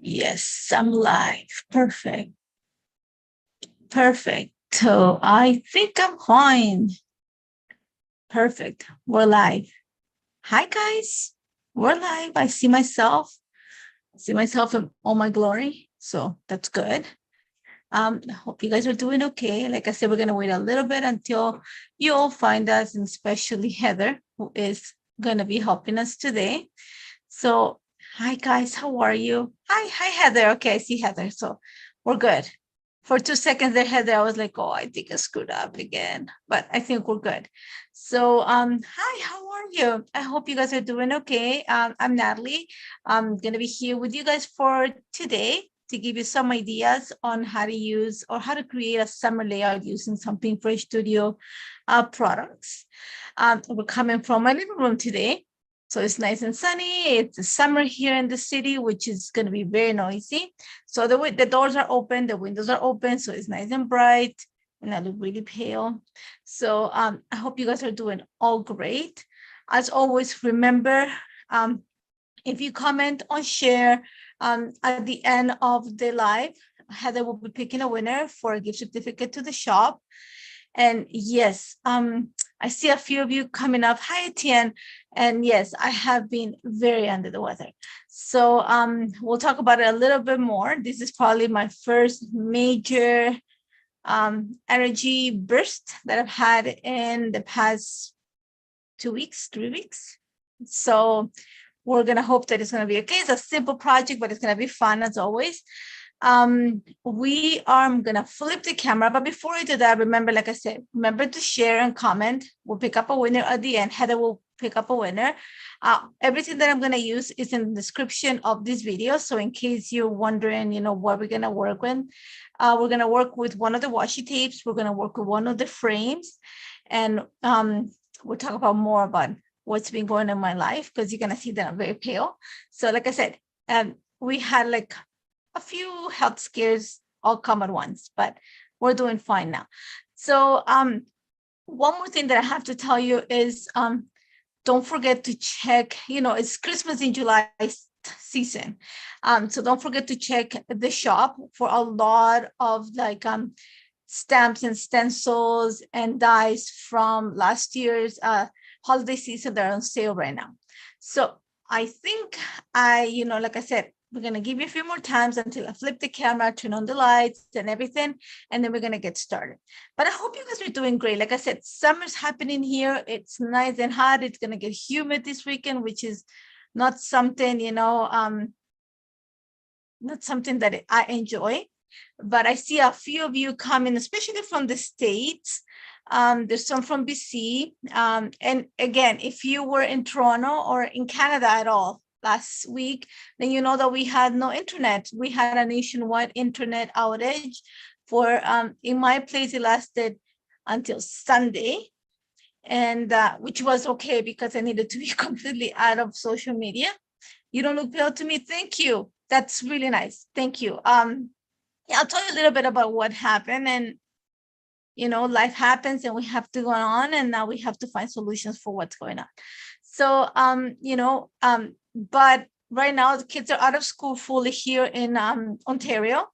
Yes, I'm live. Perfect. Perfect. So I think I'm fine. Perfect. We're live. Hi, guys. We're live. I see myself in all my glory. So that's good. I hope you guys are doing okay. Like I said, we're going to wait a little bit until you all find us, and especially Heather, who is going to be helping us today. So, hi, guys. How are you? Hi, Heather. Okay, I see Heather. So we're good. For 2 seconds there, Heather, I was like, oh, I think I screwed up again, but I think we're good. So, hi, how are you? I hope you guys are doing okay. I'm Natalie. I'm going to be here with you guys for today to give you some ideas on how to use or how to create a summer layout using some Pinterest Studio products. We're coming from my living room today. So it's nice and sunny. It's the summer here in the city, which is going to be very noisy. So the doors are open, the windows are open, so it's nice and bright, and I look really pale. So I hope you guys are doing all great. As always, remember, if you comment or share at the end of the live, Heather will be picking a winner for a gift certificate to the shop. And yes, I see a few of you coming up. Hi, Etienne. And yes, I have been very under the weather. So we'll talk about it a little bit more. This is probably my first major energy burst that I've had in the past 2 weeks, 3 weeks. So we're going to hope that it's going to be okay. It's a simple project, but it's going to be fun as always. We are going to flip the camera, but before I do that, remember, like I said, remember to share and comment. We'll pick up a winner at the end. Heather will pick up a winner. Everything that I'm going to use is in the description of this video. So in case you're wondering, what we're going to work with, we're going to work with one of the washi tapes. We're going to work with one of the frames, and we'll talk about more about what's been going on in my life, because you're going to see that I'm very pale. So like I said, we had like a few health scares all come at once, but we're doing fine now. So one more thing that I have to tell you is don't forget to check, it's Christmas in July season. So don't forget to check the shop for a lot of like stamps and stencils and dies from last year's holiday season. They're on sale right now. So I think like I said, we're going to give you a few more times until I flip the camera, turn on the lights and everything, and then we're going to get started. But I hope you guys are doing great. Like I said, summer's happening here. It's nice and hot. It's going to get humid this weekend, which is not something, not something that I enjoy. But I see a few of you coming, especially from the States. There's some from BC. And again, if you were in Toronto or in Canada at all last week, then you know that we had no internet. We had a nationwide internet outage for, in my place, it lasted until Sunday, and which was okay because I needed to be completely out of social media. You don't look pale to me. Thank you. That's really nice. Thank you. Yeah, I'll tell you a little bit about what happened. And life happens and we have to go on, and now we have to find solutions for what's going on. So but right now the kids are out of school fully here in Ontario,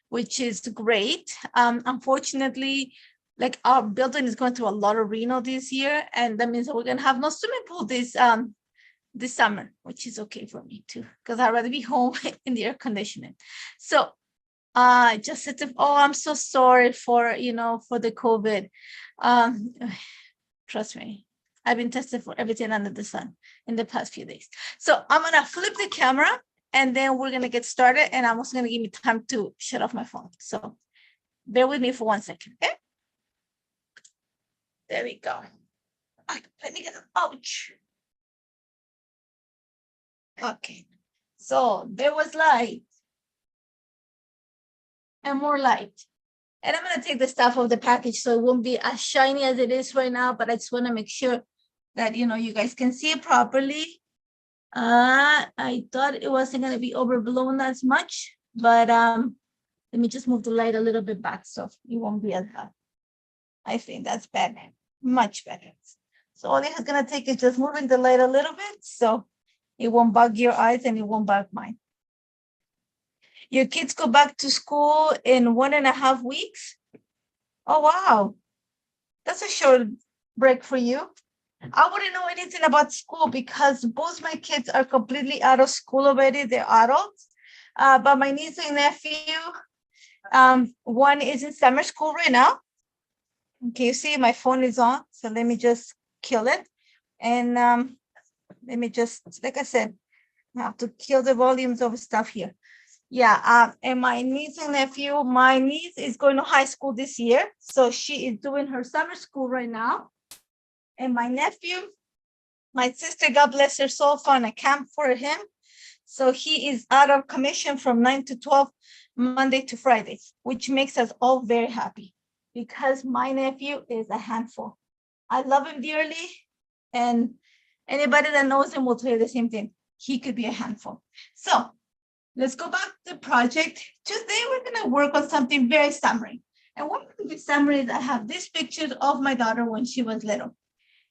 which is great. Unfortunately, like our building is going through a lot of reno this year, and that means that we're going to have no swimming pool this summer, which is okay for me too, because I'd rather be home in the air conditioning. So just said to, oh, I'm so sorry for the COVID. Trust me, I've been tested for everything under the sun in the past few days. So I'm gonna flip the camera and then we're gonna get started, and I'm also gonna give me time to shut off my phone. So bear with me for 1 second, okay? There we go. Let me get an ouch. Okay, so there was light and more light. And I'm going to take the stuff off the package so it won't be as shiny as it is right now, but I just want to make sure that, you guys can see it properly. I thought it wasn't going to be overblown as much, but let me just move the light a little bit back so it won't be as bad. I think that's better, much better. So all it's going to take is just moving the light a little bit so it won't bug your eyes and it won't bug mine. Your kids go back to school in 1.5 weeks? Oh, wow. That's a short break for you. I wouldn't know anything about school because both my kids are completely out of school already. They're adults. But my niece and nephew, one is in summer school right now. Okay, you see my phone is on. So let me just kill it. And let me just, like I said, I have to kill the volumes of stuff here. Yeah, and my niece and nephew, my niece is going to high school this year. So she is doing her summer school right now. And my nephew, my sister, God bless her soul, found a camp for him. So he is out of commission from 9 to 12, Monday to Friday, which makes us all very happy because my nephew is a handful. I love him dearly. And anybody that knows him will tell you the same thing. He could be a handful. So let's go back to the project. Today, we're going to work on something very summary. And one of the summaries, I have these pictures of my daughter when she was little.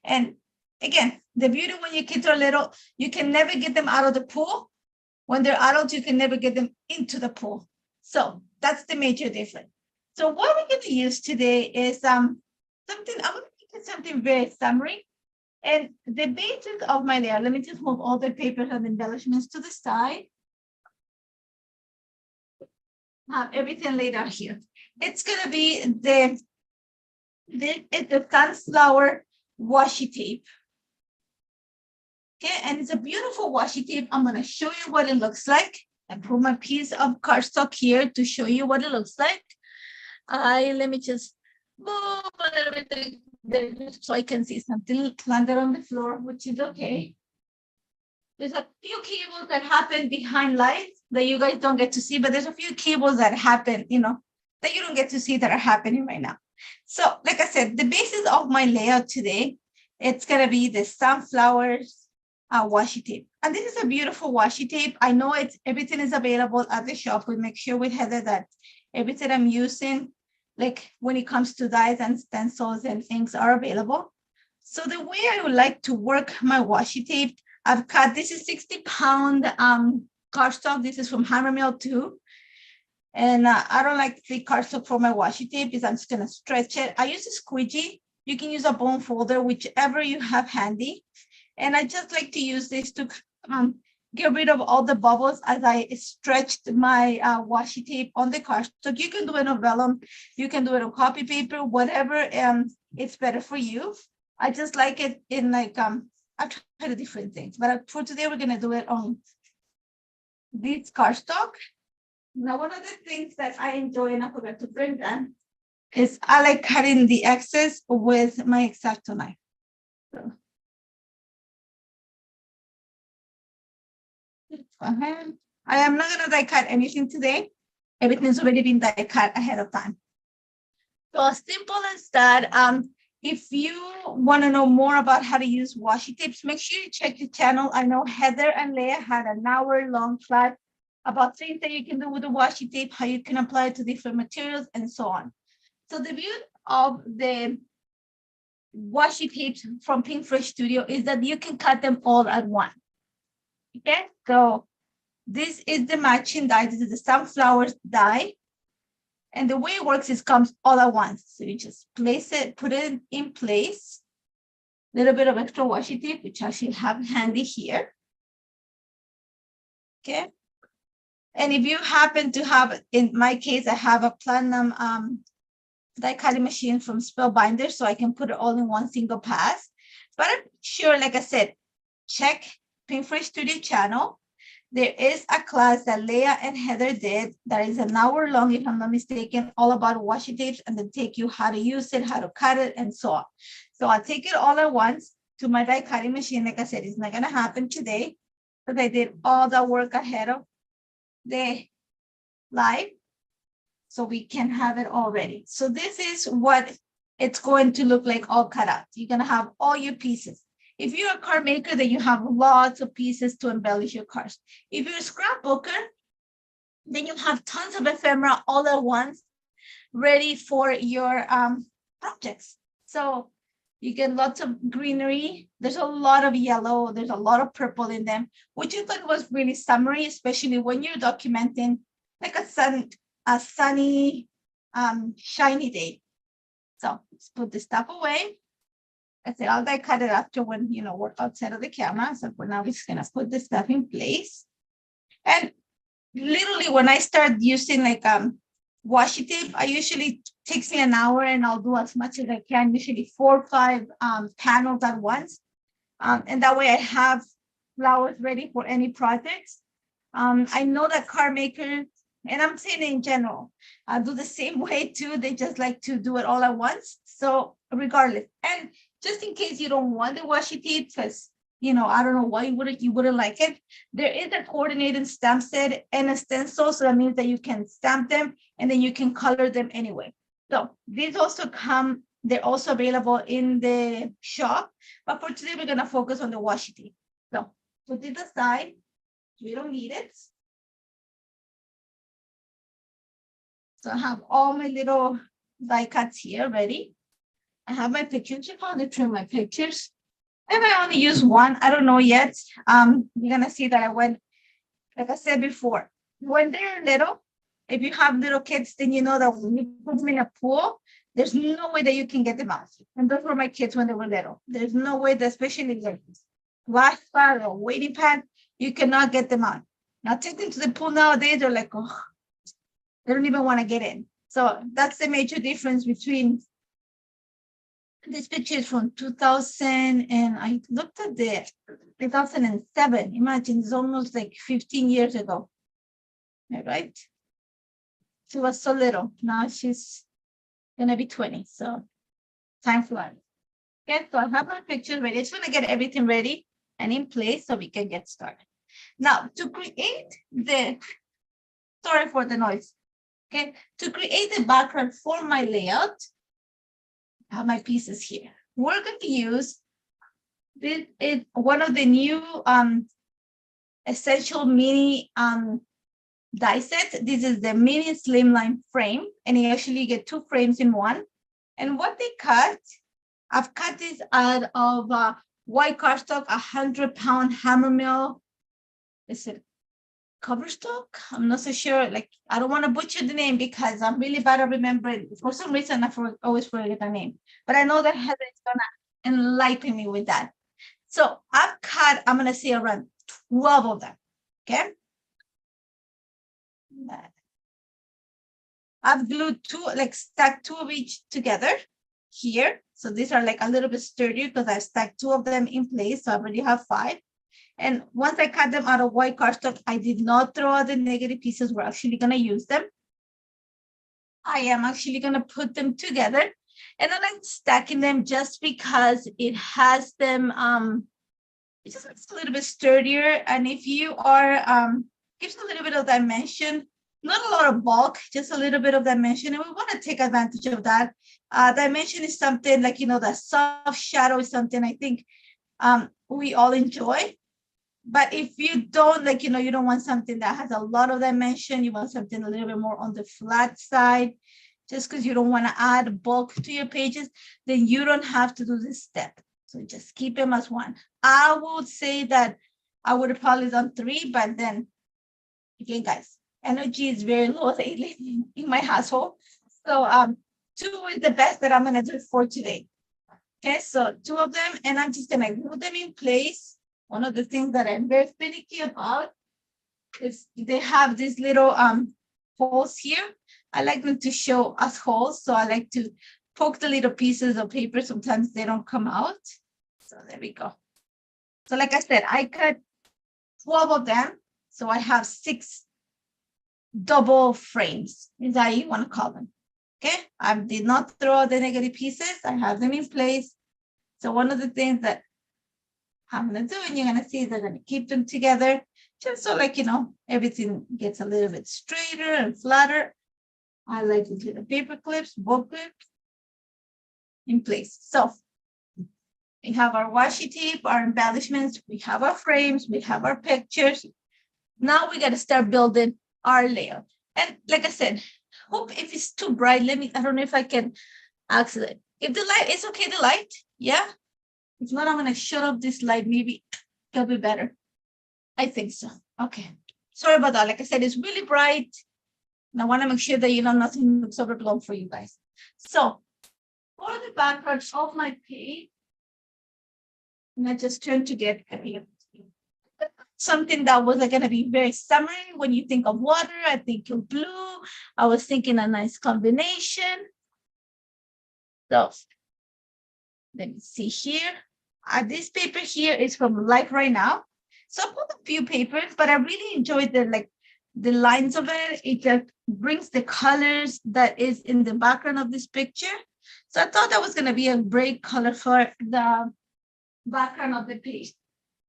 And again, the beauty when your kids are little, you can never get them out of the pool. When they're adults, you can never get them into the pool. So that's the major difference. So what we're going to use today is I'm going to make it something very summary. And the basis of my layout, let me just move all the papers and embellishments to the side. Have everything laid out here. It's going to be the sunflower washi tape. Okay, and it's a beautiful washi tape. I'm going to show you what it looks like. I put my piece of cardstock here to show you what it looks like. Let me just move a little bit there so I can see something landed on the floor, which is okay. There's a few cables that happen behind lights that you guys don't get to see, but there's a few cables that happen, that you don't get to see that are happening right now. So, like I said, the basis of my layout today, it's going to be the sunflowers washi tape. And this is a beautiful washi tape. I know everything is available at the shop. We make sure with Heather that everything I'm using, like when it comes to dyes and stencils and things, are available. So the way I would like to work my washi tape, I've cut, this is 60-pound cardstock. This is from Hammer Mill 2. And I don't like the cardstock for my washi tape because I'm just going to stretch it. I use a squeegee. You can use a bone folder, whichever you have handy. And I just like to use this to get rid of all the bubbles as I stretched my washi tape on the cardstock. You can do it on vellum. You can do it on copy paper, whatever it's better for you. I just like it in like, I've tried different things, but for today, we're going to do it on this cardstock. Now, one of the things that I enjoy, and I forgot to bring them, is I like cutting the excess with my X-Acto knife. So, I am not going to die cut anything today. Everything's already been die cut ahead of time. So as simple as that. If you want to know more about how to use washi tapes, make sure you check the channel. I know Heather and Leah had an hour-long class about things that you can do with the washi tape, how you can apply it to different materials, and so on. So the beauty of the washi tapes from Pink Fresh Studio is that you can cut them all at once. Okay, so this is the matching die. This is the sunflower die. And the way it works is comes all at once. So you just place it, put it in place. A little bit of extra washi tape, which I should have handy here. Okay. And if you happen to have, in my case, I have a platinum die cutting machine from Spellbinder, so I can put it all in one single pass. But I'm sure, like I said, check Pink Fresh Studio channel. There is a class that Leah and Heather did that is an hour long, if I'm not mistaken, all about washi tapes, and they take you how to use it, how to cut it, and so on. So I'll take it all at once to my die cutting machine. Like I said, it's not going to happen today because I did all the work ahead of the live, so we can have it all ready. So this is what it's going to look like all cut out. You're going to have all your pieces. If you're a card maker, then you have lots of pieces to embellish your cards. If you're a scrapbooker, then you have tons of ephemera all at once, ready for your projects. So you get lots of greenery. There's a lot of yellow. There's a lot of purple in them, which I thought was really summery, especially when you're documenting like a sunny, shiny day. So let's put this stuff away. I said, I'll die cut it after when, we're outside of the camera. So for now, we're just going to put this stuff in place. And literally when I start using like washi tape, I usually takes me an hour and I'll do as much as I can, usually 4 or 5 panels at once. And that way I have flowers ready for any projects. I know that car makers, and I'm saying in general, do the same way too. They just like to do it all at once. So regardless, and just in case you don't want the washi tape, because I don't know why you wouldn't like it. There is a coordinated stamp set and a stencil, so that means that you can stamp them and then you can color them anyway. So these also come. They're also available in the shop, but for today we're gonna focus on the washi tape. So put it aside. We don't need it. So I have all my little die cuts here ready. I have my pictures. You probably trim my pictures. And I only use one. I don't know yet. You're gonna see that I went, like I said before, when they're little, if you have little kids, then you know that when you put them in a pool, there's no way that you can get them out. And those were my kids when they were little. There's no way that, especially like splash pad or waiting pad, you cannot get them out. Now take them to the pool nowadays, they're like, oh, they don't even want to get in. So that's the major difference between this picture is from 2000, and I looked at the 2007. Imagine, it's almost like 15 years ago. All right. She was so little. Now she's gonna be 20. So time flies. Okay, so I have my pictures ready. I just want to get everything ready and in place so we can get started. Now, to create the, sorry for the noise. Okay, to create the background for my layout, I have my pieces here. We're going to use this is one of the new essential mini die sets. This is the mini slimline frame, and you actually get 2 frames in one. And what they cut, I've cut this out of white cardstock, 100-pound hammer mill. Is it cover stock? I'm not so sure. Like, I don't want to butcher the name because I'm really bad at remembering. For some reason, always forget the name. But I know that Heather is gonna enlighten me with that. So I'm gonna say around 12 of them. Okay. I've glued 2, like stacked 2 of each together here. So these are like a little bit sturdier because I've stacked 2 of them in place. So I already have 5. And once I cut them out of white cardstock, I did not throw out the negative pieces. We're actually going to use them. I am actually going to put them together. And I like stacking them just because it has them, it just looks a little bit sturdier. And if you are, gives a little bit of dimension, not a lot of bulk, just a little bit of dimension. And we want to take advantage of that. Dimension is something like, that soft shadow is something I think we all enjoy. But if you don't, like, you don't want something that has a lot of dimension, you want something a little bit more on the flat side, just because you don't want to add bulk to your pages, then you don't have to do this step. So just keep them as 1. I would say that I would have probably done 3, but then, again, guys, energy is very low lately in my household. So 2 is the best that I'm going to do for today. Okay, so 2 of them, and I'm just going to glue them in place. One of the things that I'm very finicky about is they have these little holes here. I like them to show us holes, so I like to poke the little pieces of paper. Sometimes they don't come out. So there we go. So like I said, I cut 12 of them. So I have 6 double frames, is that you want to call them. Okay, I did not throw out the negative pieces. I have them in place. So one of the things that I'm going to do, and you're going to see they're going to keep them together just so, like, everything gets a little bit straighter and flatter. I like to do the paper clips, book clips in place. So we have our washi tape, our embellishments, we have our frames, we have our pictures. Now we got to start building our layout. And like I said, hope if it's too bright, I don't know if I can accent. If the light, it's okay, the light, yeah? If not, I'm going to shut off this light. Maybe it'll be better. I think so. Okay. Sorry about that. Like I said, it's really bright. And I want to make sure that, nothing looks overblown for you guys. So for the background of my page, and I just turned to get something that was going to be very summery. When you think of water, I think of blue. I was thinking a nice combination. So let me see here. This paper here is from Life Right Now. So I put a few papers, but I really enjoyed the lines of it. It just brings the colors that is in the background of this picture. So I thought that was going to be a great color for the background of the page.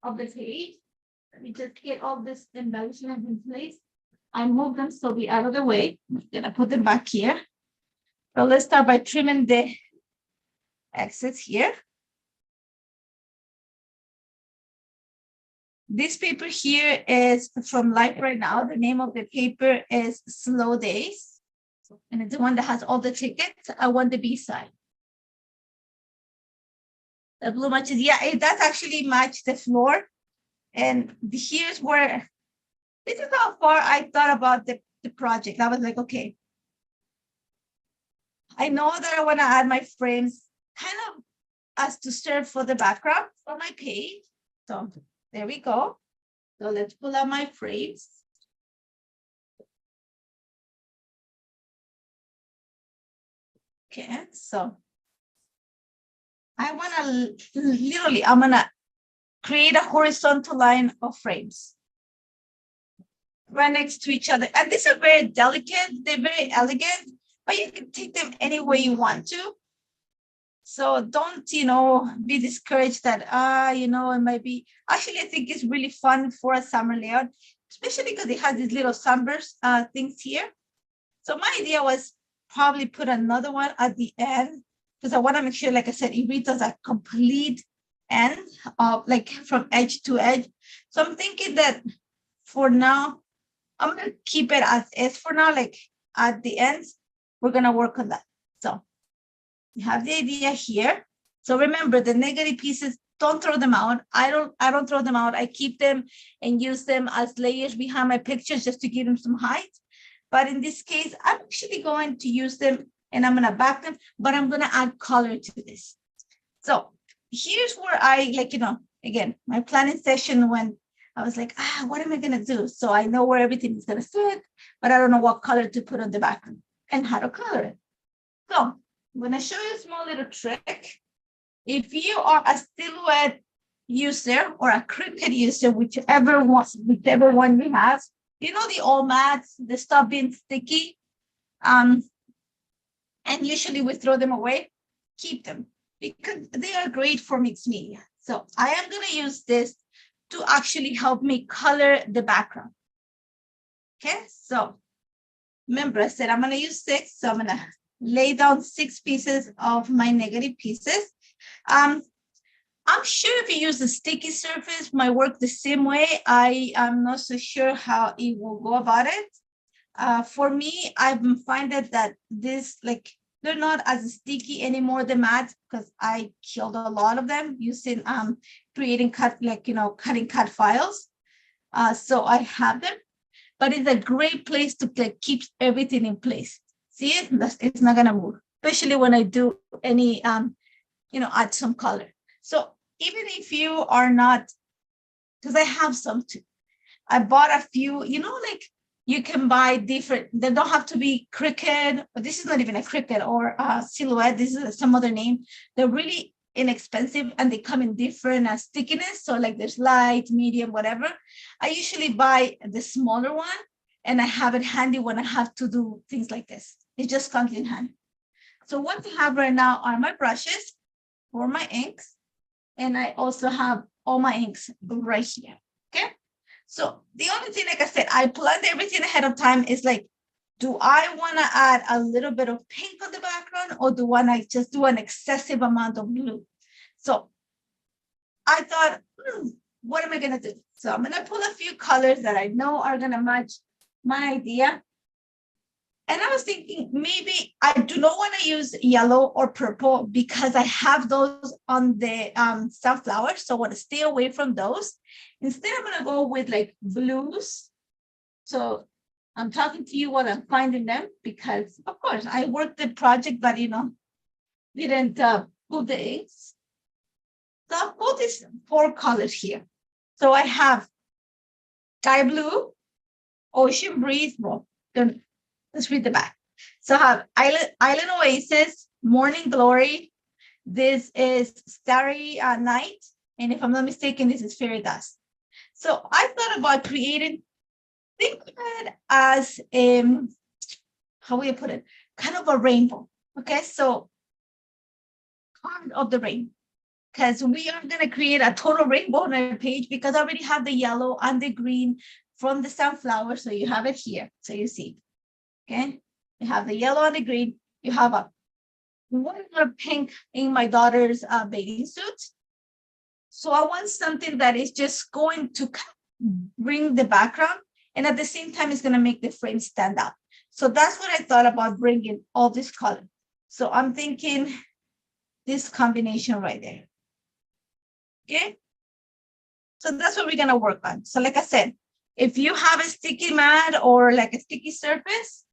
Let me just get all this embellishment in place. I move them so be out of the way. I'm gonna put them back here. So let's start by trimming the excess here. This paper here is from Life Right Now. The name of the paper is Slow Days. And it's the one that has all the tickets. I want the B-side. The blue matches, yeah, it does actually match the floor. And here's where, this is how far I thought about the project. I was like, okay, I know that I want to add my frames kind of as to serve for the background for my page. So there we go. So let's pull out my frames. Okay, so I want to literally, I'm going to create a horizontal line of frames right next to each other. And these are very delicate. They're very elegant, but you can take them any way you want to. So don't, be discouraged that, it might be, actually, I think it's really fun for a summer layout, especially because it has these little sunburst things here. So my idea was probably put another one at the end because I want to make sure, like I said, it reads as a complete end of like from edge to edge. So I'm thinking that for now, I'm going to keep it as is for now, like at the ends, we're going to work on that. So you have the idea here. So remember the negative pieces, don't throw them out. I don't throw them out. I keep them and use them as layers behind my pictures just to give them some height. But in this case, I'm actually going to use them and I'm going to back them, but I'm going to add color to this. So here's where I again, my planning session when I was like, what am I going to do? So I know where everything is going to fit, but I don't know what color to put on the background and how to color it. So I'm going to show you a small little trick. If you are a silhouette user or a Cricut user, whichever one you have, the old mats, the stuff being sticky, and usually we throw them away, keep them because they are great for mixed media. So I am going to use this to actually help me color the background. Okay, so remember I said I'm going to use 6, so I'm going to lay down 6 pieces of my negative pieces. I'm sure if you use a sticky surface, might work the same way. I am not so sure how it will go about it. For me, I've been finding that this, they're not as sticky anymore, the mats, because I killed a lot of them using creating cutting cut files. So I have them, but it's a great place to keep everything in place. See it? It's not gonna move, especially when I do any add some color. So even if you are not, because I have some too, I bought a few, you can buy different, they don't have to be Cricut, but this is not even a Cricut or a Silhouette, this is some other name. They're really inexpensive and they come in different stickiness. So there's light, medium, whatever. I usually buy the smaller one and I have it handy when I have to do things like this. It just comes in handy. So what I have right now are my brushes for my inks. And I also have all my inks right here, okay? So the only thing, like I said, I planned everything ahead of time is do I want to add a little bit of pink on the background or do I just do an excessive amount of blue? So I thought, what am I going to do? So I'm going to pull a few colors that I know are going to match my idea. And I was thinking maybe I do not want to use yellow or purple because I have those on the sunflower. So I want to stay away from those. Instead, I'm going to go with blues. So I'm talking to you while I'm finding them because, of course, I worked the project, but didn't put the inks. So I've put these 4 colors here. So I have sky blue, ocean breeze. Well, let's read the back. So I have island oasis, morning glory. This is starry night, and if I'm not mistaken, this is fairy dust. So I thought about creating, think of it as how will you put it? Kind of a rainbow. Okay, so part of the rainbow. Because we are going to create a total rainbow on our page because I already have the yellow and the green from the sunflower. So you have it here. So you see, okay, you have the yellow and the green. You have a one more pink in my daughter's bathing suit. So I want something that is just going to bring the background, and at the same time, it's going to make the frame stand out. So that's what I thought about bringing all this color. So I'm thinking this combination right there. Okay. So that's what we're going to work on. So like I said, if you have a sticky mat or like a sticky surface,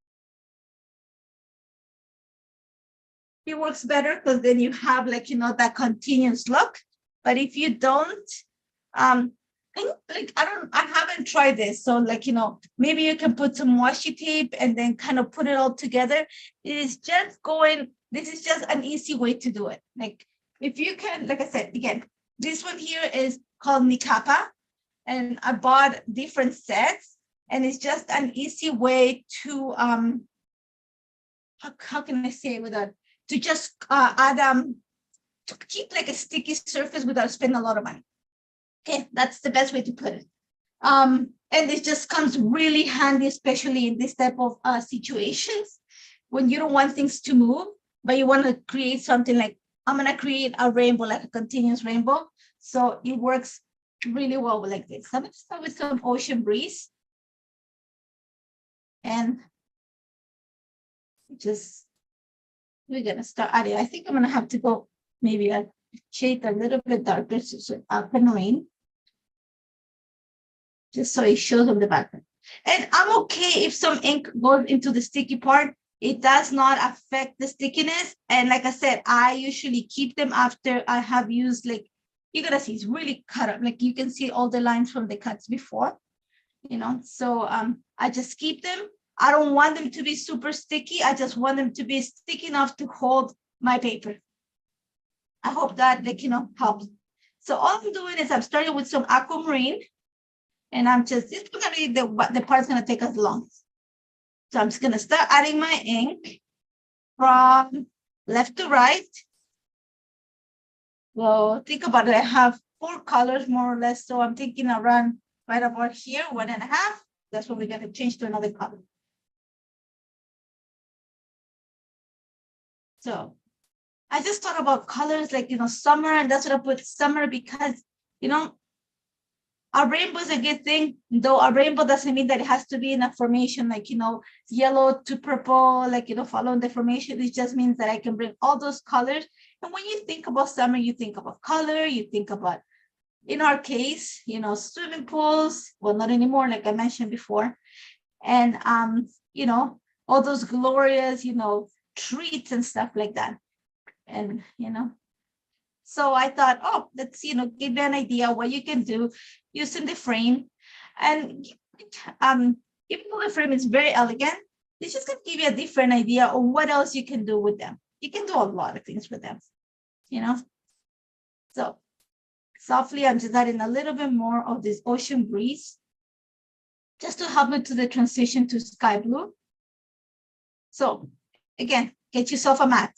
it works better because then you have like, that continuous look. But if you don't, I haven't tried this. So like, maybe you can put some washi tape and then kind of put it all together. This is just an easy way to do it. Like if you can, like I said, again, this one here is called Nikapa, and I bought different sets, and it's just an easy way to how can I say it without to just add to keep like a sticky surface without spending a lot of money. Okay, that's the best way to put it. And it just comes really handy, especially in this type of situations when you don't want things to move, but you want to create something like I'm gonna create a rainbow, like a continuous rainbow. So it works really well like this. So I'm gonna start with some ocean breeze. And we're gonna start adding. I think I'm gonna have to go maybe a shade a little bit darker so up and rain. Just so it shows on the background. And I'm okay if some ink goes into the sticky part. It does not affect the stickiness. And like I said, I usually keep them after I have used, like, you're gonna see it's really cut up. Like you can see all the lines from the cuts before, So I just keep them. I don't want them to be super sticky. I just want them to be sticky enough to hold my paper. I hope that, helps. So all I'm doing is I'm starting with some aquamarine. And this is going to be the part's going to take us long. So I'm just going to start adding my ink from left to right. Well, think about it. I have 4 colors more or less. So I'm thinking around right about here, 1.5. That's what we're going to change to another color. So I just thought about colors like, summer, and that's what I put summer because, a rainbow is a good thing, though a rainbow doesn't mean that it has to be in a formation like, yellow to purple, like, following the formation. It just means that I can bring all those colors. And when you think about summer, you think about color, you think about, in our case, swimming pools. Well, not anymore, like I mentioned before. And, all those glorious, treats and stuff like that. And, so I thought, let's, give you an idea what you can do using the frame. And even though the frame is very elegant, it's just going to give you a different idea of what else you can do with them. You can do a lot of things with them, So softly, I'm just adding a little bit more of this ocean breeze just to help me to the transition to sky blue. So again, get yourself a mat.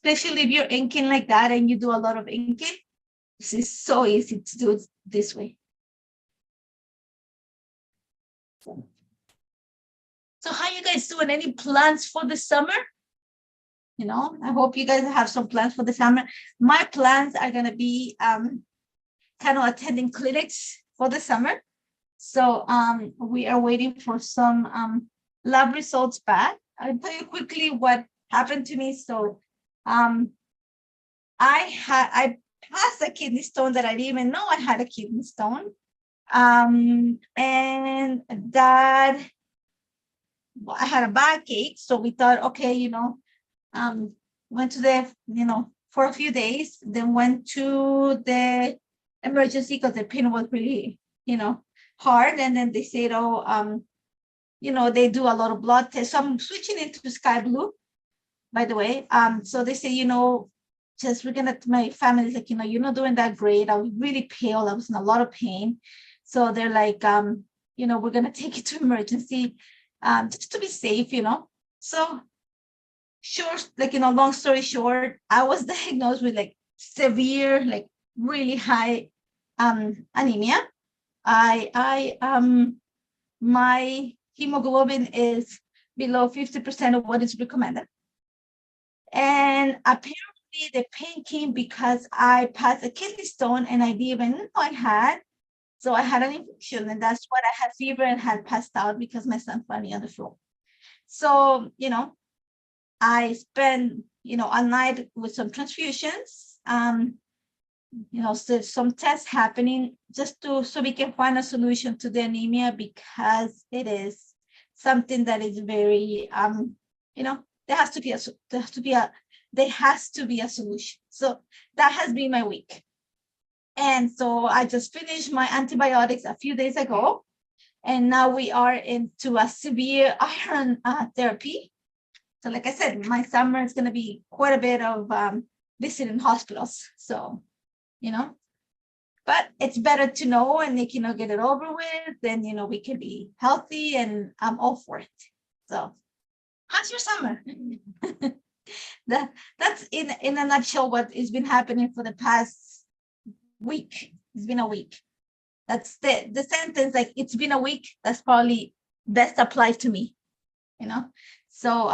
Especially if you're inking like that and you do a lot of inking, this is so easy to do it this way. So how you guys doing? Any plans for the summer? I hope you guys have some plans for the summer. My plans are going to be kind of attending clinics for the summer. So we are waiting for some lab results back. I'll tell you quickly what happened to me. So I passed a kidney stone that I didn't even know I had a kidney stone. And that I had a backache. So we thought, okay, went to the, for a few days, then went to the emergency because the pain was really, hard. And then they said, oh, they do a lot of blood tests. So I'm switching into sky blue, by the way. So they say, just looking at my family's like, you're not doing that great. I was really pale. I was in a lot of pain. So they're like, we're gonna take you to emergency, just to be safe, So short, long story short, I was diagnosed with like severe, like really high anemia. My hemoglobin is below 50% of what is recommended. And apparently the pain came because I passed a kidney stone and I didn't even know I had. So I had an infection, and that's what I had fever and had passed out because my son found me on the floor. So, I spent, a night with some transfusions, so some tests happening just so we can find a solution to the anemia, because it is something that is very, there has to be a solution. So that has been my week. And so I just finished my antibiotics a few days ago, and now we are into a severe iron therapy. So like I said, my summer is going to be quite a bit of visiting hospitals. So, but it's better to know and get it over with. Then, we can be healthy, and I'm all for it. So how's your summer? That's in a nutshell what has been happening for the past week. It's been a week. That's the sentence, like it's been a week, that's probably best applies to me, So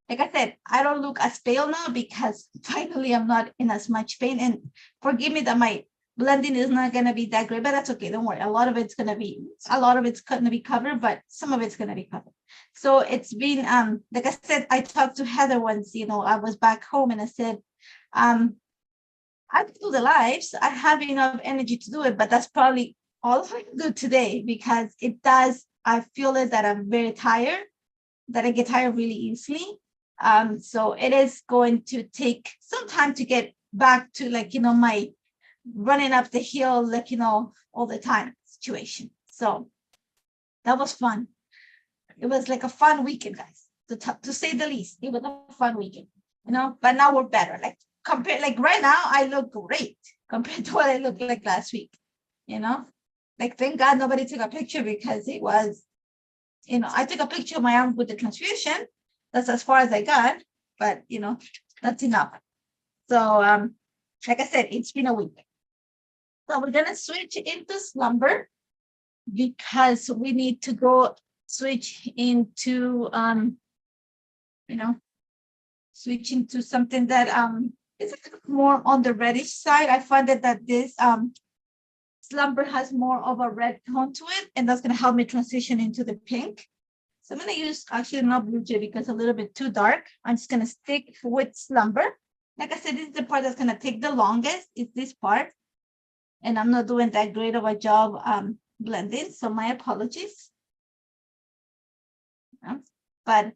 like I said, I don't look as pale now because finally I'm not in as much pain. And forgive me that my blending is not gonna be that great, but that's okay. Don't worry. A lot of it's gonna be covered, but some of it's gonna be covered. So it's been like I said, I talked to Heather once, I was back home and I said, I can do the lives. I have enough energy to do it, but that's probably all I can do today, because I feel it that I'm very tired, that I get tired really easily. So it is going to take some time to get back to my running up the hill, all the time situation. So that was fun. It was like a fun weekend, guys, to say the least. It was a fun weekend, but now we're better. Right now, I look great compared to what I looked like last week, thank God nobody took a picture, because it was, I took a picture of my arm with the transfusion. That's as far as I got, but, that's enough. So, like I said, it's been a week. So we're going to switch into slumber, because we need to switch into, switch into something that is more on the reddish side. I find that this slumber has more of a red tone to it, and that's going to help me transition into the pink. So I'm going to use actually not blue jay because it's a little bit too dark. I'm just going to stick with slumber. Like I said, this is the part that's going to take the longest, is this part. And I'm not doing that great of a job blending, so my apologies. But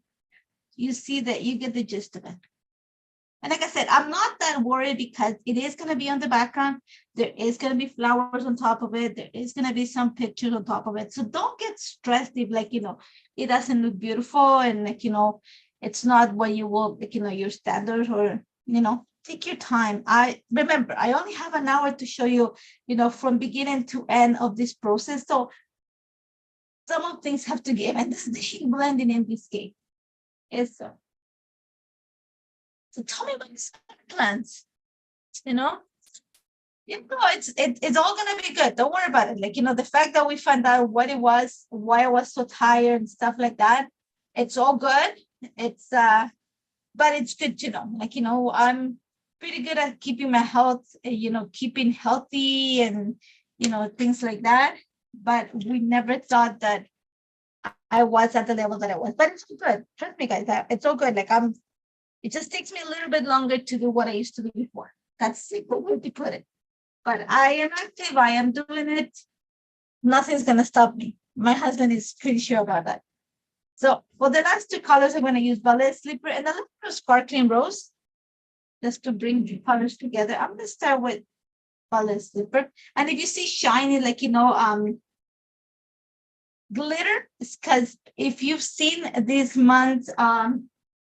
you see that you get the gist of it. And like I said, I'm not that worried, because it is going to be on the background. There is going to be flowers on top of it. There is going to be some pictures on top of it. So don't get stressed if it doesn't look beautiful, and it's not what you will, your standards, or, take your time. I only have an hour to show you, from beginning to end of this process. So some of things have to give, and this is the blending in this case. So tell me about your plans, it's all gonna be good. Don't worry about it. The fact that we found out what it was, why I was so tired and stuff like that, it's all good. It's but it's good to know. I'm pretty good at keeping my health, keeping healthy and things like that. But we never thought that I was at the level that I was. But it's good. Trust me, guys. It's all good. It just takes me a little bit longer to do what I used to do before. That's simple way to put it. But I am active. I am doing it. Nothing's going to stop me. My husband is pretty sure about that. So for the last two colors, I'm going to use ballet slipper and a little bit of sparkling rose just to bring the colors together. I'm going to start with ballet slipper. And if you see shiny, like, glitter, it's because if you've seen this month's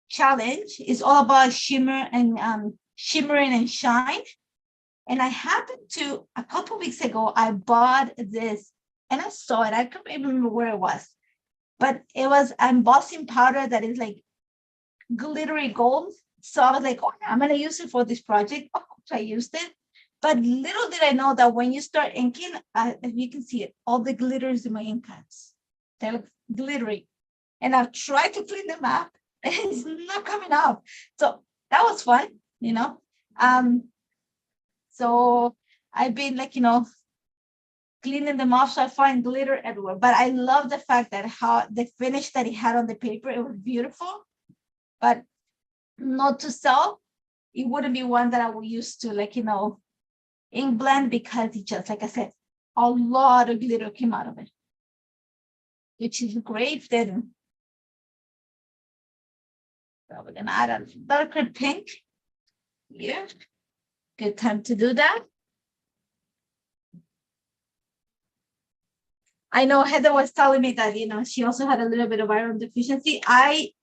challenge, it's all about shimmer and shimmering and shine. And I happened to, a couple weeks ago, I bought this and I saw it. I can't even remember where it was, but it was embossing powder that is like glittery gold. So I was like, oh, I'm going to use it for this project. Of course, I used it. But little did I know that when you start inking, if you can see it, all the glitters in my ink pads, they look glittery. And I've tried to clean them up, and it's not coming up. So that was fun, So I've been like, cleaning them off. So I find glitter everywhere. But I love the fact that how the finish that he had on the paper, it was beautiful. But not to sell, it wouldn't be one that I would use to, like, ink blend, because it just, like I said, a lot of glitter came out of it, which is great. Then so we're gonna add a darker pink here. Good time to do that. I know Heather was telling me that, she also had a little bit of iron deficiency. I've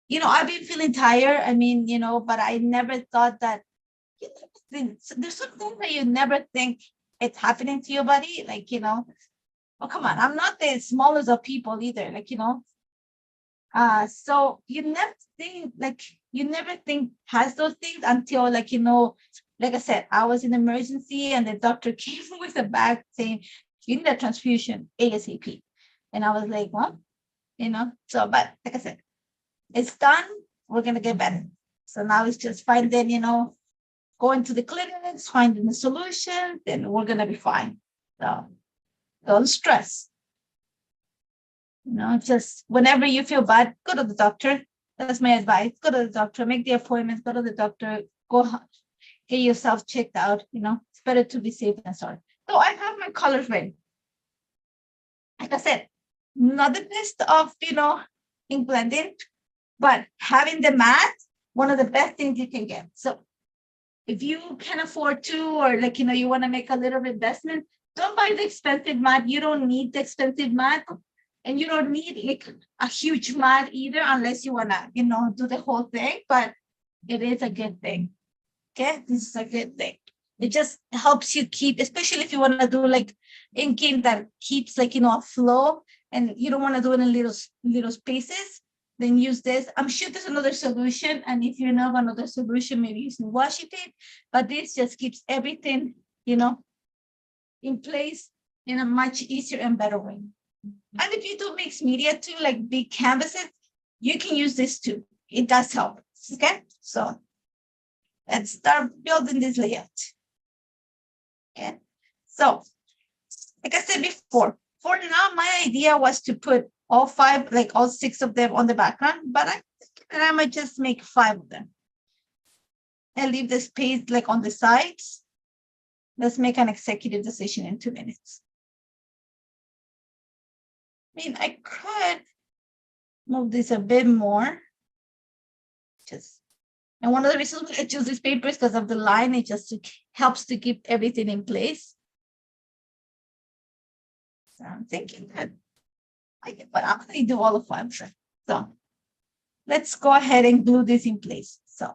been feeling tired. I mean, but I never thought that there's some things that you never think it's happening to your body. Like, oh, come on. I'm not the smallest of people either. Like, so you never think past those things until, like, like I said, I was in emergency and the doctor came with a bag saying, you need a transfusion ASAP. And I was like, what? So, but like I said, it's done. We're going to get better. So now it's just finding, going to the clinics, finding the solution, then we're going to be fine. So don't stress. Just whenever you feel bad, go to the doctor. That's my advice. Go to the doctor, make the appointment, go to the doctor, go get yourself checked out. It's better to be safe than sorry. So I have my colors ready. Like I said, not the best of, ink blending, but having the mat, one of the best things you can get. So if you can afford to, or like, you want to make a little investment, don't buy the expensive mat. You don't need the expensive mat. And you don't need like a huge mat either, unless you want to, do the whole thing. But it is a good thing. Okay, this is a good thing. It just helps you keep, especially if you want to do like inking that keeps, like, a flow, and you don't want to do it in little spaces, then use this. I'm sure there's another solution. And if you know another solution, maybe using washi tape, but this just keeps everything, in place in a much easier and better way. And if you do mixed media too, like big canvases, you can use this too. It does help. Okay, so let's start building this layout. Okay, so like I said before, for now, my idea was to put all five, like all six of them on the background, but I might just make 5 of them and leave the space like on the sides. Let's make an executive decision in 2 minutes. I mean, I could move this a bit more. And one of the reasons I choose this paper is because of the line. It just helps to keep everything in place. So I'm thinking that but I'm going to do all of 5. So let's go ahead and glue this in place. So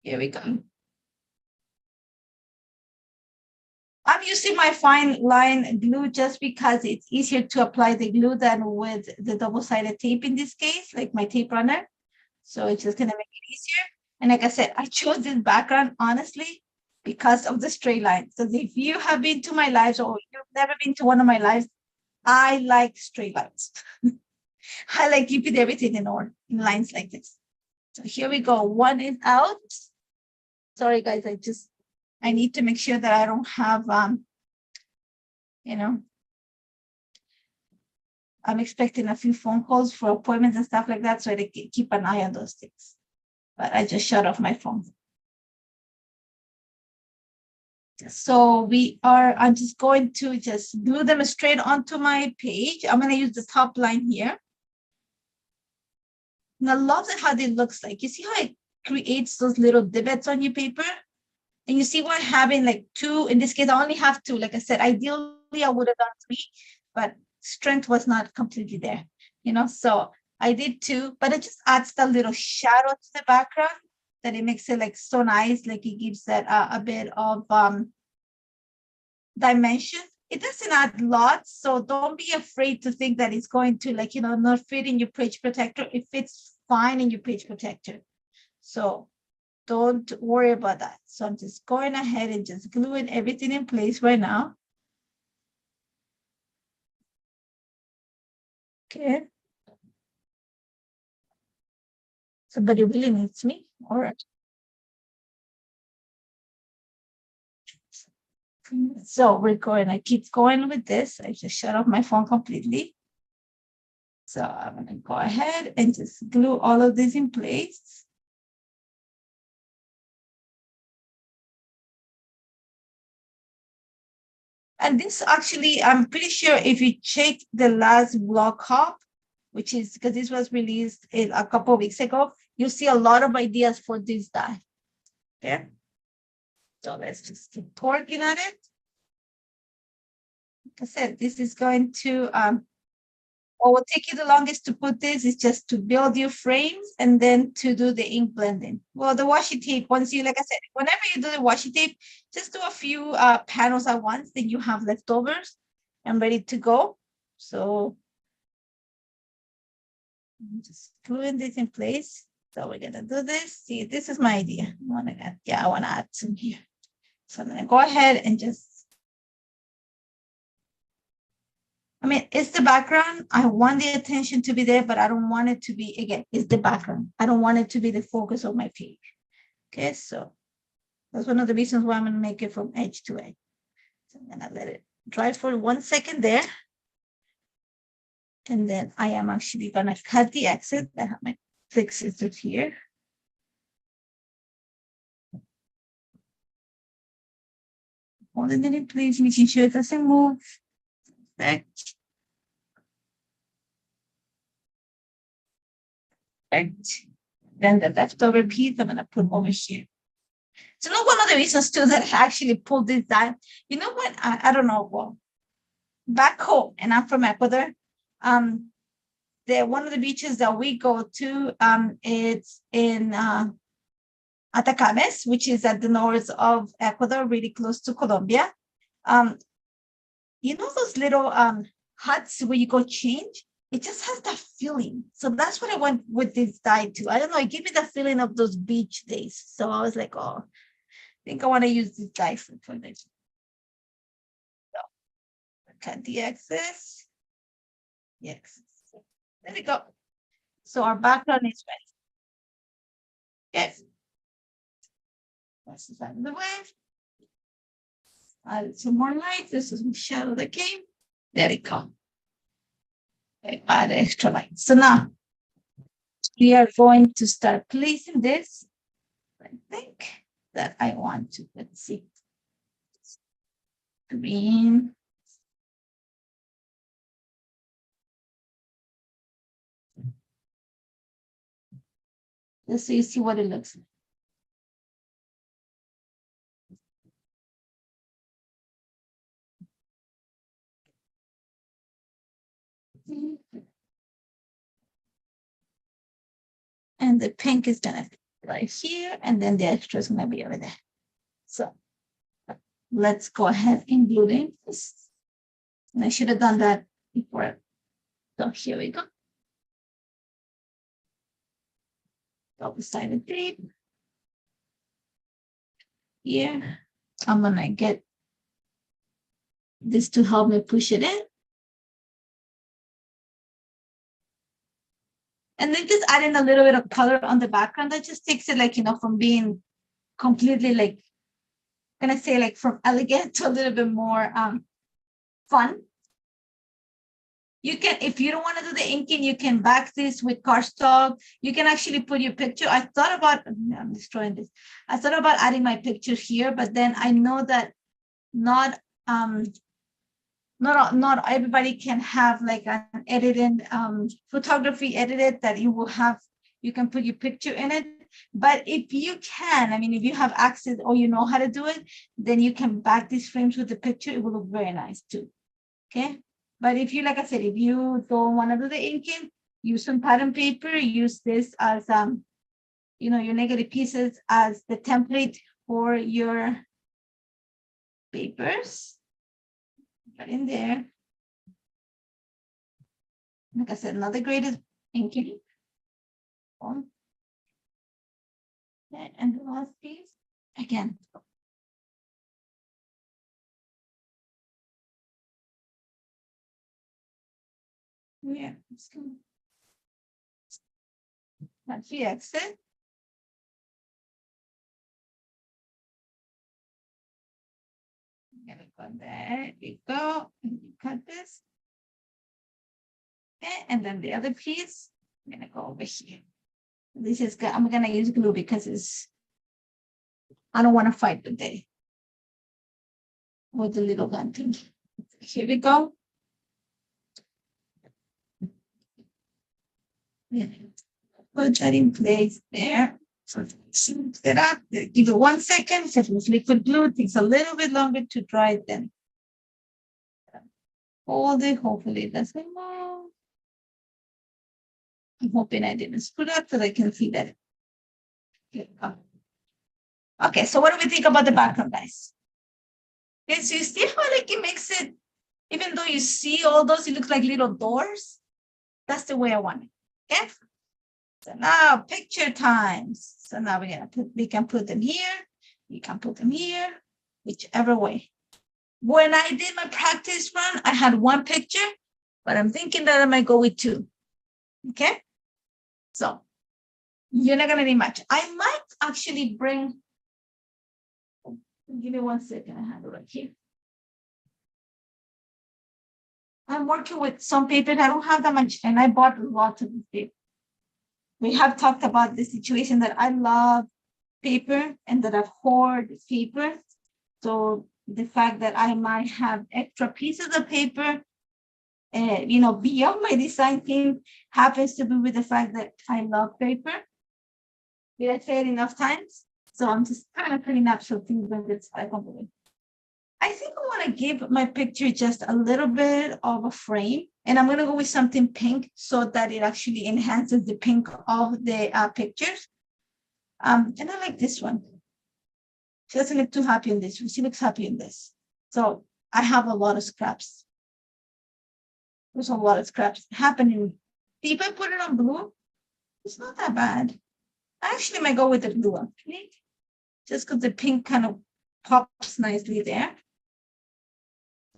here we go. I'm using my fine line glue just because it's easier to apply the glue than with the double-sided tape in this case, like my tape runner. So it's just going to make it easier. And like I said, I chose this background, honestly, because of the straight lines. So if you have been to my lives or you've never been to one of my lives, I like straight lines. I like keeping everything in order, in lines like this. So here we go. One is out. Sorry, guys, I need to make sure that I don't have, I'm expecting a few phone calls for appointments and stuff like that, so I keep an eye on those things. But I just shut off my phone. So I'm just going to just glue them straight onto my page. I'm going to use the top line here. And I love how it looks like. You see how it creates those little divots on your paper? And you see why having like two, in this case, I only have two. Like I said, ideally I would have done three, but strength was not completely there, so I did two, but it just adds that little shadow to the background that it makes it like so nice. Like it gives that a bit of dimension. It doesn't add lots, so don't be afraid to think that it's going to not fit in your page protector. It fits fine in your page protector. So don't worry about that. So I'm just going ahead and just gluing everything in place right now. Okay. Somebody really needs me. All right. So we're going, I keep going with this. I just shut off my phone completely. So I'm going to go ahead and just glue all of this in place. And this actually, I'm pretty sure if you check the last blog hop, which is because this was released a couple of weeks ago, you'll see a lot of ideas for this die. Okay. So let's just keep working on it. Like I said, this is going to, what will take you the longest to put this is just to build your frames and then to do the ink blending. Well, the washi tape, once you, like I said, whenever you do the washi tape, just do a few panels at once, then you have leftovers and ready to go. So I'm just gluing this in place. So we're gonna do this. See, this is my idea. I want to add some here. So I'm gonna go ahead and just, it's the background. I want the attention to be there, but I don't want it to be, again, it's the background. I don't want it to be the focus of my page. Okay, so that's one of the reasons why I'm gonna make it from edge to edge. So I'm gonna let it dry for 1 second there. And then I am actually gonna cut the exit. I have my thick scissors here. Holding it in place, making sure it doesn't move. Perfect. Perfect. Then the leftover piece I'm gonna put over here. So now one of the reasons too that I actually pulled this down, when I don't know, well, back home, and I'm from Ecuador, one of the beaches that we go to, it's in Atacames, which is at the north of Ecuador, really close to Colombia. Those little huts where you go change? It just has that feeling. So that's what I went with this dye too. I don't know, it gave me the feeling of those beach days. So I was like, oh, I think I want to use this dye for this. So cut the excess. Yes. There we go. So our background is ready. Yes. That's the out of the way. Add some more light. This is my shadow that came. There we go. Okay, add extra light. So now we are going to start placing this. I think that I want to, let's see, green. Just so you see what it looks like. And the pink is gonna be right here, and then the extra is gonna be over there. So let's go ahead and glue in this. And I should have done that before. So here we go. Double-sided tape. Here, I'm gonna get this to help me push it in. And then just adding a little bit of color on the background that just takes it from being completely gonna say from elegant to a little bit more fun. You can, if you don't want to do the inking, you can back this with cardstock. You can actually put your picture. I thought about, I'm destroying this. I thought about adding my picture here, but then I know that not not everybody can have like an edited photography edited that you can put your picture in it. But if you can, I mean, if you have access or you know how to do it, then you can back these frames with the picture. It will look very nice too. Okay. But if you, like I said, if you don't want to do the inking, use some pattern paper, use this as your negative pieces as the template for your papers. Put in there. Like I said, not the greatest inking. And the last piece again. Yeah, it's good. That's the exit. There we go. And you cut this. Okay, and then the other piece, I'm gonna go over here. This is good. I'm gonna use glue because I don't want to fight the day with the little gun thing. Here we go. Yeah. Put that in place there. So shoot it up. Give it 1 second. Set with liquid glue. It takes a little bit longer to dry it then. Hold it. Hopefully it doesn't move. I'm hoping I didn't screw up so I can see that. Okay, so what do we think about the background, guys? Okay, so you see how like it makes it, even though you see all those, it looks like little doors. That's the way I want it. Okay. So now picture times. So now we can put them here. You can put them here, whichever way. When I did my practice run, I had 1 picture, but I'm thinking that I might go with 2. Okay. So you're not gonna need much. I might actually bring. Give me 1 second. I have it right here. I'm working with some paper. I don't have that much, and I bought lots of paper. We have talked about the situation that I love paper and that I've hoarded paper. So the fact that I might have extra pieces of paper, beyond my design team happens to be with the fact that I love paper. Did I say it enough times? So I'm just kind of putting up some things that it's like on the way. I think I want to give my picture just a little bit of a frame, and I'm going to go with something pink so that it actually enhances the pink of the pictures. And I like this one. She doesn't look too happy in this. She looks happy in this. So I have a lot of scraps. There's a lot of scraps happening. If I put it on blue, it's not that bad. I actually might go with the blue one, just because the pink kind of pops nicely there.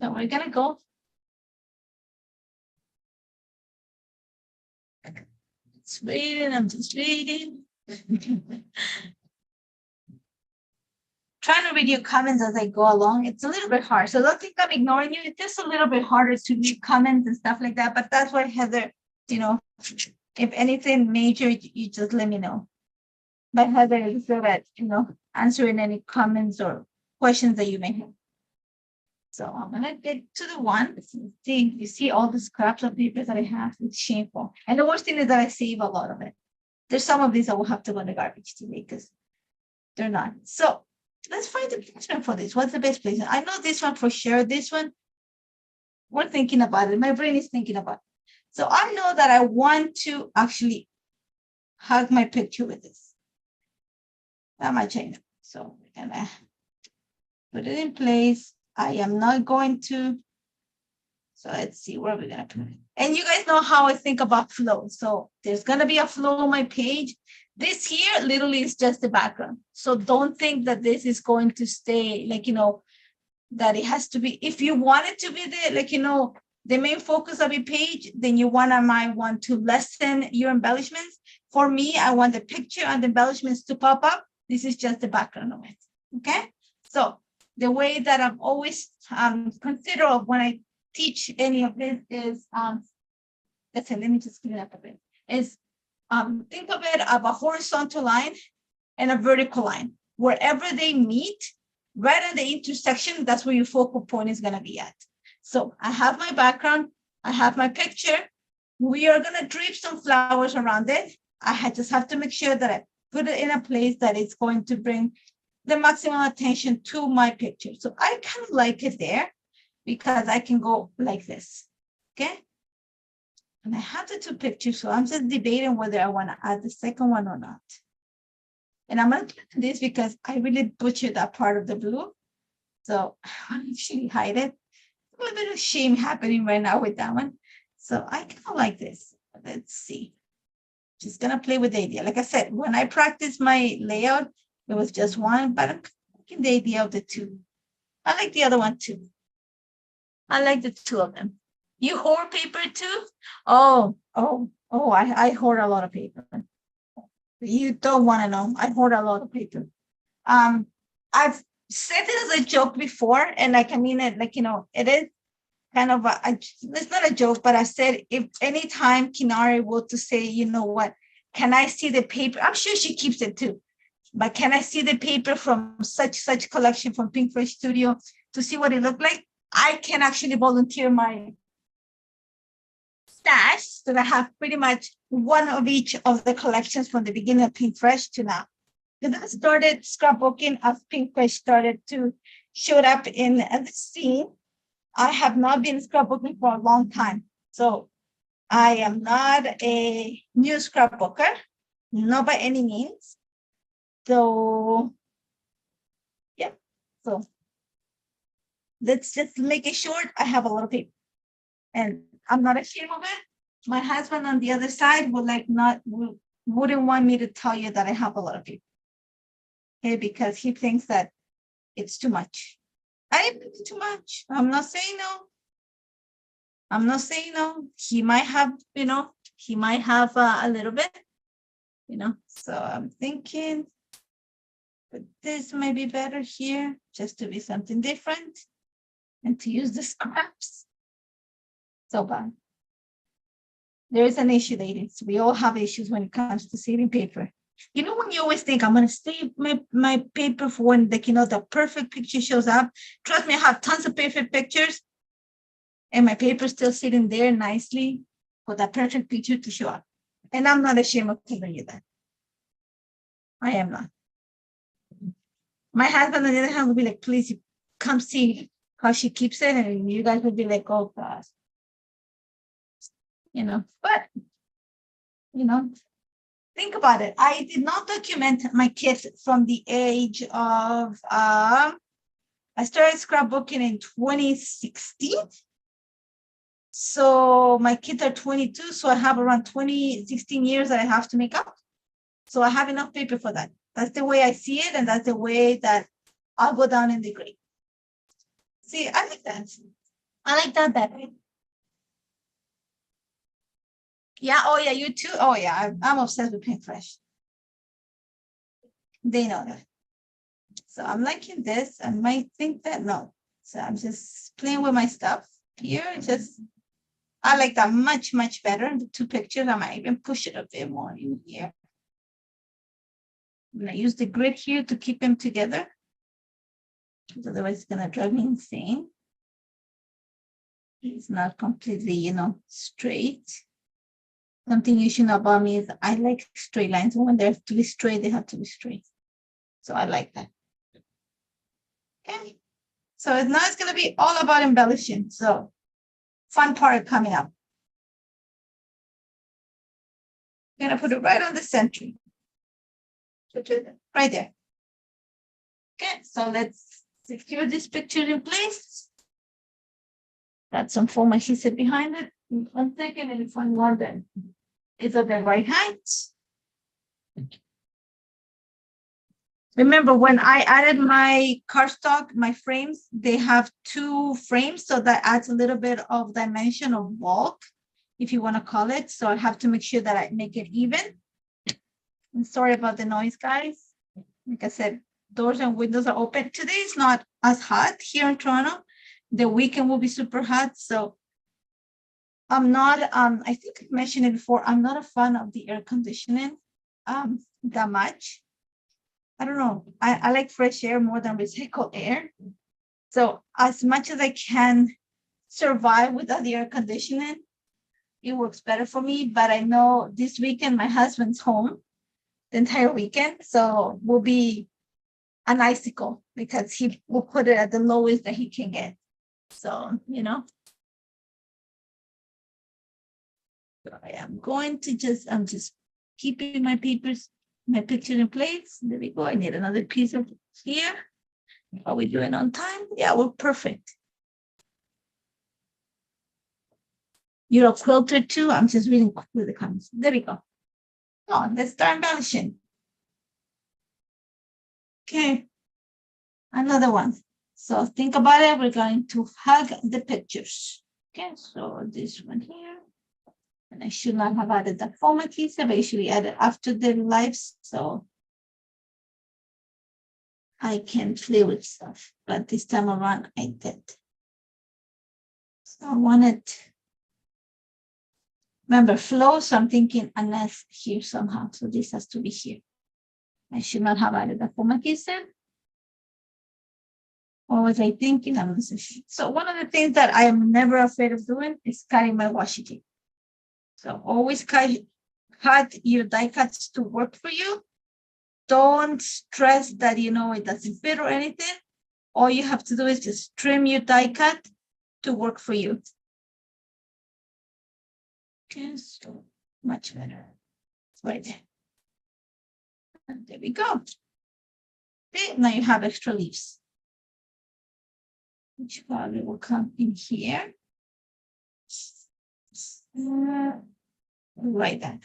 So we're gonna go. It's reading. I'm just reading. Trying to read your comments as I go along. It's a little bit hard. So don't think I'm ignoring you. It's just a little bit harder to read comments and stuff like that. But that's why, Heather, if anything major, you just let me know. But Heather is good at, answering any comments or questions that you may have. So I'm gonna get to the one. See, you see all the scraps of paper that I have. It's shameful. And the worst thing is that I save a lot of it. There's some of these I will have to go in the garbage today because they're not. So let's find the placement for this. What's the best placement? I know this one for sure. This one, we're thinking about it. My brain is thinking about it. So I know that I want to actually hug my picture with this. That might change. So we're gonna put it in place. I am not going to. So let's see where we're gonna put it. And you guys know how I think about flow. So there's gonna be a flow on my page. This here literally is just the background. So don't think that this is going to stay that it has to be. If you want it to be the main focus of your page, then you might want to lessen your embellishments. For me, I want the picture and the embellishments to pop up. This is just the background of it. Okay. So the way that I'm always consider of when I teach any of this is let me just clean up a bit. Is think of it of a horizontal line and a vertical line. Wherever they meet, right at the intersection, that's where your focal point is going to be at. So I have my background, I have my picture. We are going to drape some flowers around it. Just have to make sure that I put it in a place that it's going to bring the maximum attention to my picture. So I kind of like it there because I can go like this, okay? And I have the two pictures, so I'm just debating whether I want to add the second one or not. And I'm going to do this because I really butchered that part of the blue. So I want to actually hide it. A little bit of shame happening right now with that one. So I kind of like this. Let's see. Just going to play with the idea. Like I said, when I practiced my layout, it was just one, but I'm liking the idea of the two. I like the other one too. I like the two of them. You hoard paper too? I hoard a lot of paper. You don't want to know. I hoard a lot of paper. I've said it as a joke before, and like I mean it, like it is kind of it's not a joke, but I said if anytime Kinari were to say, you know what, can I see the paper? I'm sure she keeps it too. But can I see the paper from such collection from Pink Fresh Studio to see what it looked like? I can actually volunteer my stash so that I have pretty much one of each of the collections from the beginning of Pink Fresh to now. Because I started scrapbooking as Pink Fresh started to show up in the scene. I have not been scrapbooking for a long time. So I am not a new scrapbooker, not by any means. So, yeah. So let's just make it short. I have a lot of paper. And I'm not ashamed of it. My husband on the other side wouldn't want me to tell you that I have a lot of people. Okay, because he thinks that it's too much. I didn't think it's too much. I'm not saying no. I'm not saying no. He might have, a little bit, So I'm thinking, but this might be better here, just to be something different, and to use the scraps. So bad. There is an issue, ladies. We all have issues when it comes to saving paper. You know, when you always think, I'm going to save my paper for when the perfect picture shows up. Trust me, I have tons of perfect pictures, and my paper is still sitting there nicely for that perfect picture to show up. And I'm not ashamed of telling you that. I am not. My husband, on the other hand, will be like, please come see how she keeps it. And you guys would be like, oh, gosh. But, think about it. I did not document my kids from the age of, I started scrapbooking in 2016. So my kids are 22. So I have around 16 years that I have to make up. So I have enough paper for that. That's the way I see it. And that's the way that I'll go down in the grade. See, I like that. I like that better. Yeah. Oh, yeah. You too. Oh, yeah. I'm obsessed with Pink Fresh. They know that. So I'm liking this. I might think that no. So I'm just playing with my stuff here. I like that much, much better. The two pictures, I might even push it a bit more in here. I'm going to use the grid here to keep them together. Otherwise, it's going to drive me insane. It's not completely, straight. Something you should know about me is I like straight lines. When they have to be straight, they have to be straight. So I like that. Okay. So now it's going to be all about embellishing. So fun part coming up. I'm going to put it right on the center. Right there. Okay. So let's secure this picture in place. Got some foam adhesive behind it. 1 second, and if I want them, it's at the right height. Remember, when I added my cardstock, my frames, they have 2 frames, so that adds a little bit of dimension of bulk, if you want to call it. So I have to make sure that I make it even. I'm sorry about the noise, guys. Like I said, doors and windows are open. Today is not as hot here in Toronto. The weekend will be super hot, so I'm not, I think I mentioned it before, I'm not a fan of the air conditioning that much. I don't know. I like fresh air more than recycled air. So as much as I can survive without the air conditioning, it works better for me. But I know this weekend my husband's home the entire weekend, so we'll be an icicle because he will put it at the lowest that he can get. So, I am going to I'm just keeping my picture in place. There we go. I need another piece of here. Are we doing on time? Yeah, we're perfect. You're a quilter too. I'm just reading quickly the comments. There we go. Oh, let's start embellishing. Okay. Another one. So think about it. We're going to hug the pictures. Okay, so this one here. And I should not have added the format keys. I usually added after the lives, so I can play with stuff. But this time around, I did. So I wanted, remember, flow. So I'm thinking unless here somehow. So this has to be here. I should not have added the format keys then. What was I thinking? So one of the things that I am never afraid of doing is cutting my washi tape. So always cut your die cuts to work for you. Don't stress that, it doesn't fit or anything. All you have to do is just trim your die cut to work for you. Okay, so much better. Right there. And there we go. Okay, now you have extra leaves, which probably will come in here. Right there.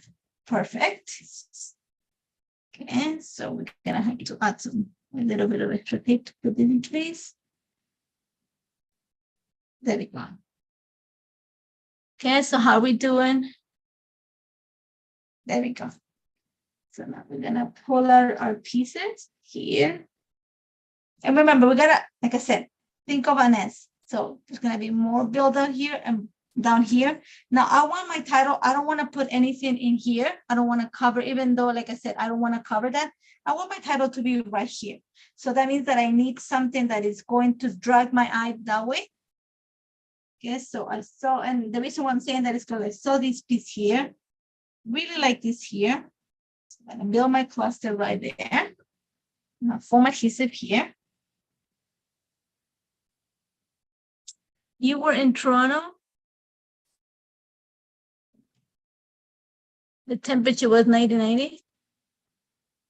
Perfect. Okay, so we're gonna have to add a little bit of extra tape to put it in place. There we go. Okay, so how are we doing? There we go. So now we're gonna pull our pieces here. And remember, we gotta, like I said, think of an S. So there's gonna be more build out here and down here. Now I want my title. I don't want to put anything in here. I don't want to cover, even though, like I said, I don't want to cover that. I want my title to be right here. So that means that I need something that is going to drag my eye that way. Okay, so I saw, and the reason why I'm saying that is because I saw this piece here. Really like this here. So I'm gonna build my cluster right there. Now form adhesive here. You were in Toronto. The temperature was 90.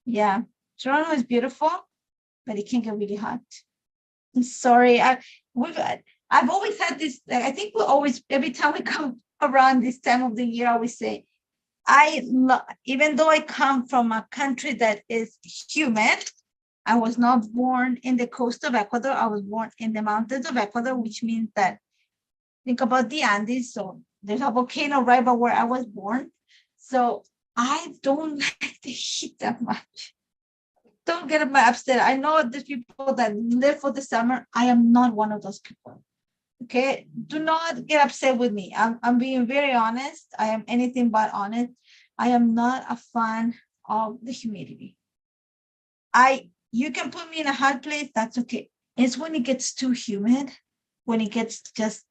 Yeah, Toronto is beautiful, but it can get really hot. I'm sorry. I've always had this. I think we always, every time we come around this time of the year, I always say, even though I come from a country that is humid, I was not born in the coast of Ecuador. I was born in the mountains of Ecuador, which means that, think about the Andes. So there's a volcano right by where I was born. So I don't like the heat that much. Don't get upset. I know there's people that live for the summer. I am not one of those people. Okay, do not get upset with me. I'm being very honest. I am anything but honest. I am not a fan of the humidity. You can put me in a hot place, that's okay. It's when it gets too humid, when it gets just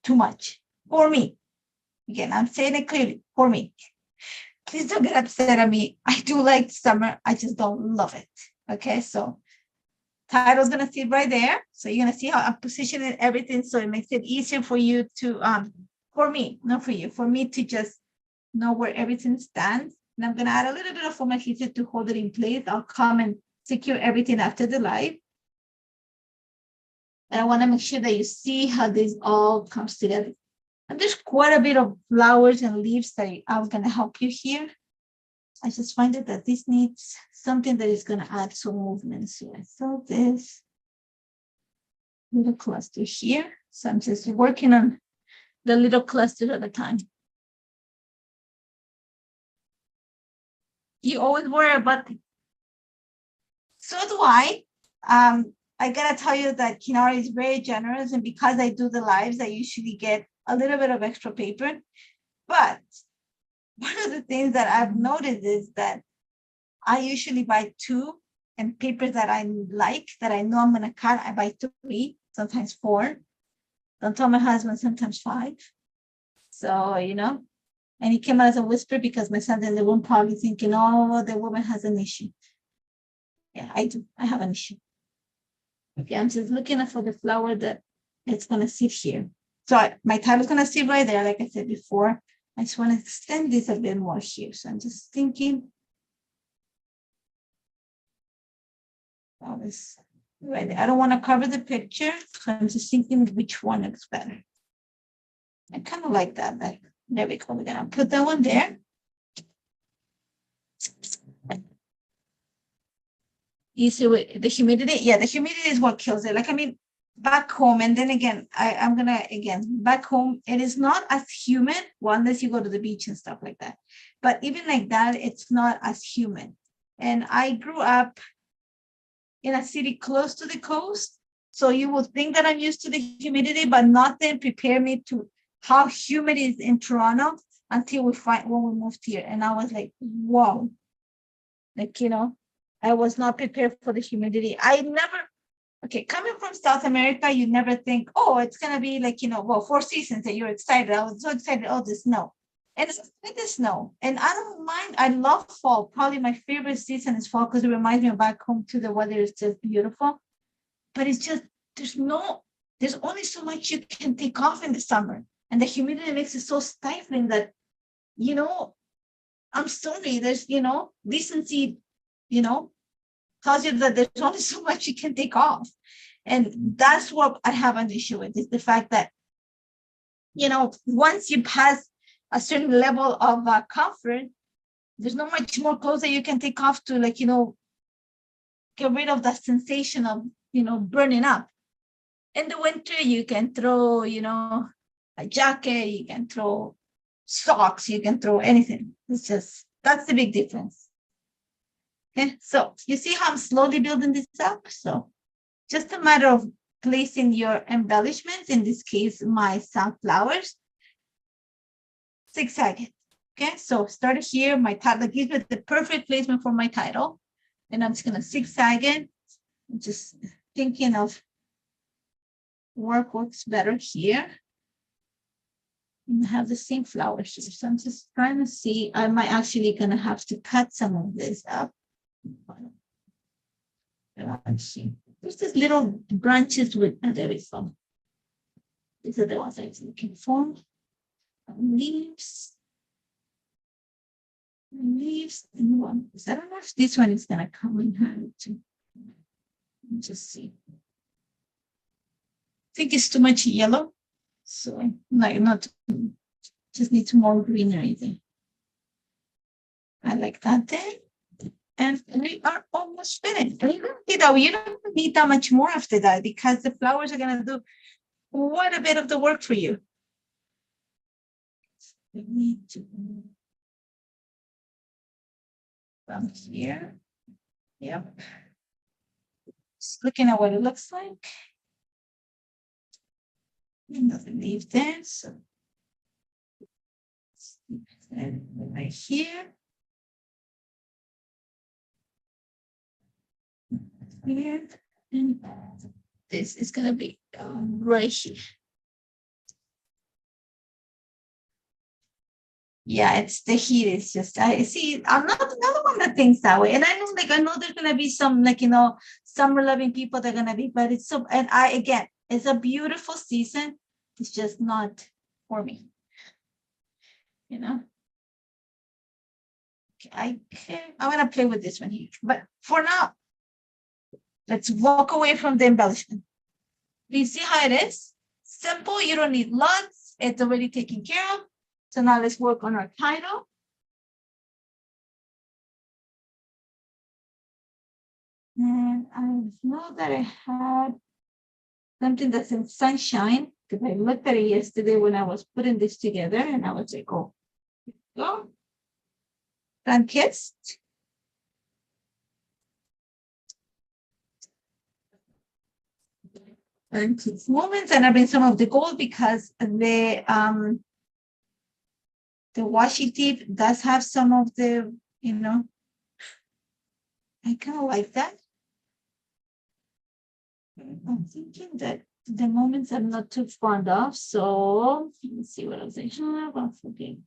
too much for me. Again, I'm saying it clearly, for me. Please don't get upset at me. I do like summer. I just don't love it. Okay, so title's gonna sit right there. So you're gonna see how I'm positioning everything, so it makes it easier for you to for me, not for you, for me to just know where everything stands. And I'm gonna add a little bit of form adhesive to hold it in place. I'll come and secure everything after the live. And I want to make sure that you see how this all comes together. And there's quite a bit of flowers and leaves that I'm gonna help you here. I just find it that this needs something that is going to add some movements here. So this little cluster here. So I'm just working on the little cluster at a time. You always worry about it. So do I. I gotta tell you that Kinara is very generous, and because I do the lives, I usually get a little bit of extra paper. But one of the things that I've noticed is that I usually buy 2 and papers that I like, that I know I'm going to cut, I buy 3, sometimes 4. Don't tell my husband, sometimes 5. So, and he came out as a whisper because my son's in the room probably thinking, oh, the woman has an issue. Yeah, I do. I have an issue. Okay, I'm just looking for the flower that it's going to sit here. So my title's going to sit right there, like I said before. I just want to extend this a bit more here. So I'm just thinking. Oh, this right there. I don't want to cover the picture. So I'm just thinking which one looks better. I kind of like that. There we go. We're going to put that one there. You see with the humidity? Yeah, the humidity is what kills it. Like, I mean, back home, and then again, I'm going to, back home, it is not as humid, well, unless you go to the beach and stuff like that. But even like that, it's not as humid. And I grew up in a city close to the coast. So you would think that I'm used to the humidity, but nothing prepared me to how humid it is in Toronto until when we moved here. And I was like, whoa. Like, I was not prepared for the humidity. Coming from South America, you never think, oh, it's going to be like, 4 seasons that you're excited. I was so excited. Oh, the snow. And it's like the snow. And I don't mind. I love fall. Probably my favorite season is fall because it reminds me of back home too. The weather is just beautiful. But it's just, there's only so much you can take off in the summer. And the humidity makes it so stifling that, I'm sorry, there's, decency, tells you that there's only so much you can take off. And that's what I have an issue with, is the fact that, once you pass a certain level of comfort, there's not much more clothes that you can take off to, like, get rid of that sensation of, burning up. In the winter, you can throw, a jacket, you can throw socks, you can throw anything. That's the big difference. Okay, so you see how I'm slowly building this up? So just a matter of placing your embellishments, in this case, my sunflowers, zigzag. Okay, so start here, my title gives me the perfect placement for my title. And I'm just going to zigzag it. I'm just thinking of works better here. And have the same flowers here. So I'm just trying to see. I might actually going to have to cut some of this up. Let's see. There's this little branches with, there we go. These are the ones I was looking for. Leaves. And one. I don't know if this one is going to come in handy too. Let's just see. I think it's too much yellow. So, not just need some more greenery there. I like that there. And we are almost finished. And you don't need that much more after that, because the flowers are going to do quite a bit of the work for you. We need to from here. Yep. Just looking at what it looks like. Another leaf there. So and right here. Here. And this is going to be right here. Yeah, it's the heat. It's just, I see, I'm not another one that thinks that way. And I know there's going to be some, summer loving people that are going to be, but it's so, and again, it's a beautiful season. It's just not for me, Okay, I'm going to play with this one here. But for now, let's walk away from the embellishment. Do you see how it is? Simple. You don't need lots. It's already taken care of. So now let's work on our title. And I know that I had something that's in sunshine, because I looked at it yesterday when I was putting this together, and I was like, oh, go. Sun-kissed. And moments, and I bring some of the gold because the washi tape does have some of the, I kind of like that. I'm thinking that the moments I'm not too fond of. So let's see what else I have. I'm forgetting.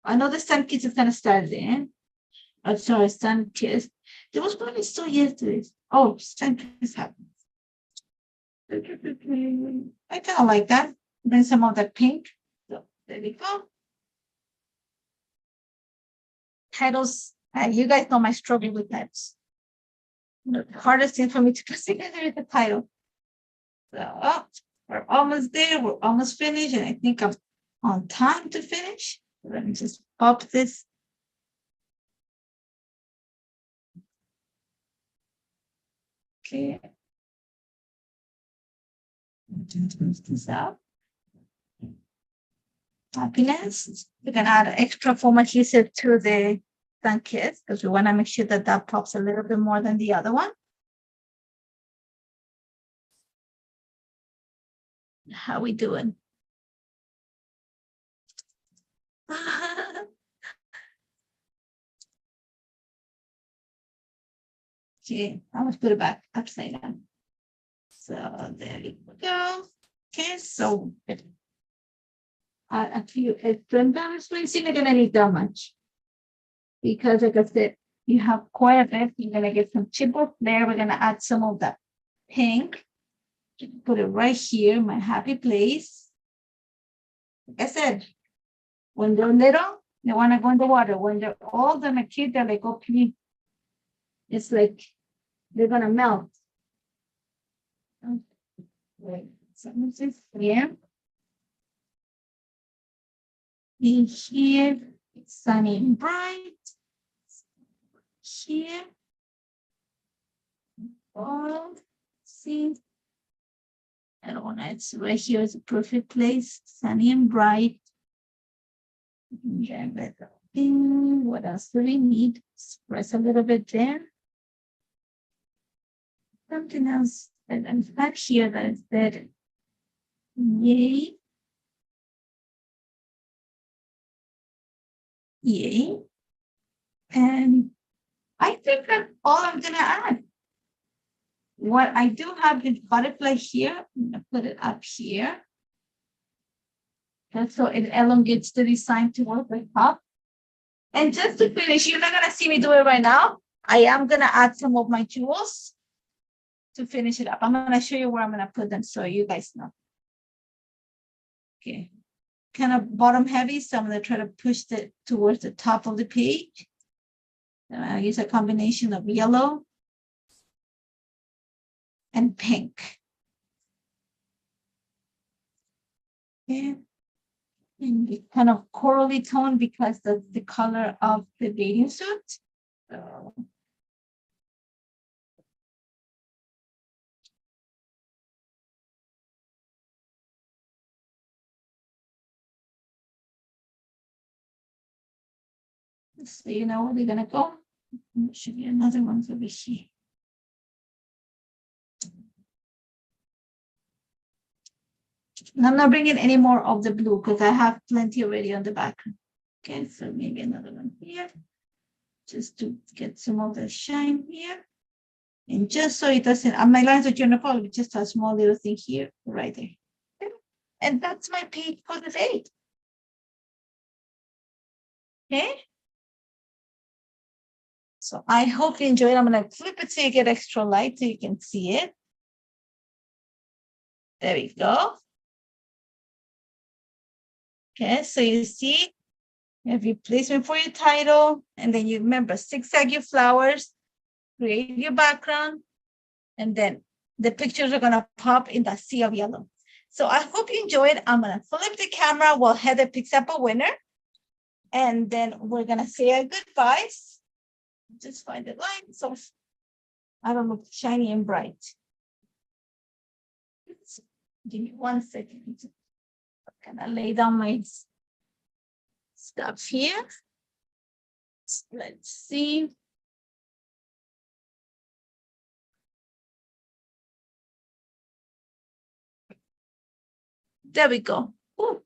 I know the Sun Kids is gonna start then. Oh, sorry, Sun Kids. There was one I saw yesterday. Oh, Sun Kids happened. I kind of like that. Then some of that pink. So there we go. Titles. You guys know my struggle with titles. The hardest thing for me to put together is the title. So we're almost there. We're almost finished, and I think I'm on time to finish. Let me just pop this. Okay. This out. Happiness. We're gonna add extra foam adhesive to the sun kiss because we want to make sure that that pops a little bit more than the other one. How we doing? Okay, I must put it back upside down. So there we go. Okay, so a few extra embellishments. You're not gonna need that much because, like I said, you have quite a bit. You're gonna get some chipboard there. We're gonna add some of that pink. Put it right here, my happy place. Like I said, when they're little, they want to go in the water. When they're old and a kid, they're like, okay, it's like they're gonna melt. Wait, something says here. In here, it's sunny and bright. Here, oh, see, I don't want it's right here is a perfect place, sunny and bright. What else do we need? Press a little bit there. Something else that I'm back here that is better. Yay. Yay. And I think that's all I'm gonna add. What I do have is butterfly here. I'm gonna put it up here. And so it elongates the design towards the top. And just to finish, you're not gonna see me do it right now. I am gonna add some of my jewels to finish it up. I'm gonna show you where I'm gonna put them so you guys know. Okay, kind of bottom heavy, so I'm gonna try to push it towards the top of the page. And I use a combination of yellow and pink. Okay. And the kind of corally tone because that's the color of the bathing suit. So you know where they're gonna go. There should be another one over here. And I'm not bringing any more of the blue because I have plenty already on the background. Okay, so maybe another one here, just to get some of the shine here. And just so it doesn't, my lines are general color, just a small little thing here, right there. And that's my page for the day. Okay. So I hope you enjoyed. I'm gonna flip it so you get extra light so you can see it. There we go. Okay, so you see, you have your placement for your title, and then you remember zigzag your flowers, create your background, and then the pictures are gonna pop in that sea of yellow. So I hope you enjoyed. I'm gonna flip the camera while Heather picks up a winner, and then we're gonna say our goodbyes. Just find the line so I don't look shiny and bright. Give me 1 second. I'm gonna lay down my stuff here. Let's see. There we go. Ooh,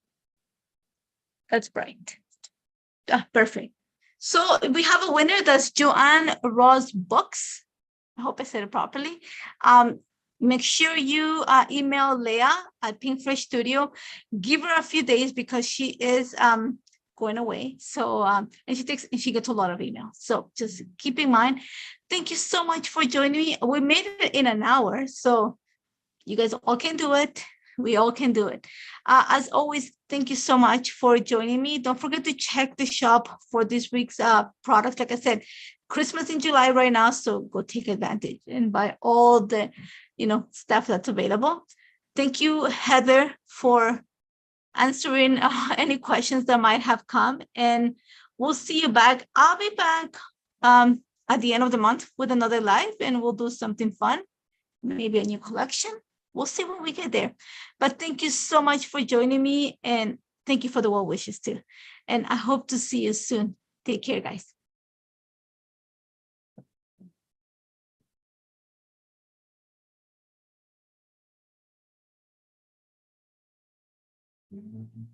that's bright. Perfect. So we have a winner. That's Joanne Ross Books. I hope I said it properly. Make sure you email Leah at Pink Fresh Studio. Give her a few days because she is going away. So, and she gets a lot of emails. So just keep in mind. Thank you so much for joining me. We made it in an hour. So you guys all can do it. We all can do it. As always, thank you so much for joining me. Don't forget to check the shop for this week's products. Like I said, Christmas in July right now, so go take advantage and buy all the, stuff that's available. Thank you, Heather, for answering any questions that might have come, and we'll see you back. I'll be back at the end of the month with another live, and we'll do something fun, maybe a new collection. We'll see when we get there. But thank you so much for joining me, and thank you for the well wishes too. And I hope to see you soon. Take care, guys. Mm-hmm.